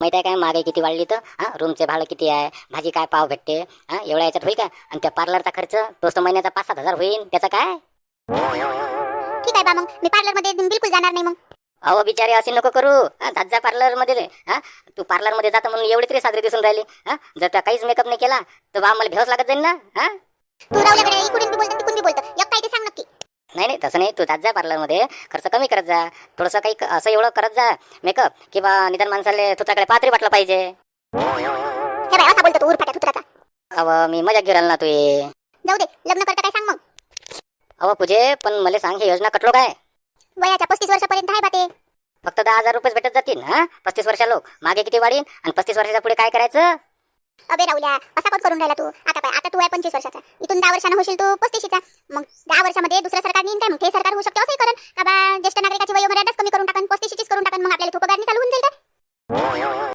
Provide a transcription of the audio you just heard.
माहिती आहे काय महागाई किती वाढली तर रूमचे भाडं किती आहे, भाजी काय पाव भेटते, एवढ्या याच्यात होईल का? आणि त्या पार्लरचा खर्च तोच तर महिन्याचा 5-7 हजार होईल, त्याचं काय? ठीक आहे बा, मग मी पार्लरमध्ये बिलकुल जाणार नाही. मग अहो बिचारे असे नको करू. जात जा पार्लरमध्ये. तू पार्लरमध्ये जाता म्हणून एवढी तरी साजरी दिसून राहिली. जर त्या काहीच मेकअप नाही केला तर बा आम्हाला भेवच लागत जाईल ना. तू रावल्याकडे इकडून बी बोलतो तिकडून बी बोलतो, एक काय ते सांग नक्की. नाही तसं नाही. तू जात जा पार्लरमध्ये, खर्च कमी करत जा. थोडंसं काही असं एवढं करत जा मेकअप की बा निदान माणसाला तुझ्याकडे पात्री वाटलं पाहिजे. हे बाय, असा बोलतो तू उरफाट्या तुत्राचा. अव मी मजा घेऊन राहिला ना तू ये. जाऊ दे, लग्न करता काय सांग मग. अव पूजे, पण मला सांग ही योजना कटलो काय? वयाच्या 35 वर्षापर्यंत आहे बा ते. फक्त 10,000 रुपये भेटत जातील. 35 वर्षा लोक मागे किती वाढीन आणि 35 वर्षाच्या पुढे काय करायचं? अबे रावल्या, असा कोण करून राहिला तू? आता तू आहे 25 वर्षाचा, इथून 10 वर्षांना होशील तू 35चा. मग 10 वर्षामध्ये दुसरं सरकार नेईन काय? मग ते सरकार होऊ शकते असंही करण का बा, ज्येष्ठ नागरिकाची वयोमर्यादाच कमी करून टाकन, 35चीच करून टाकन. मग आपल्याला तो पगार चालू होऊन जाईल काय?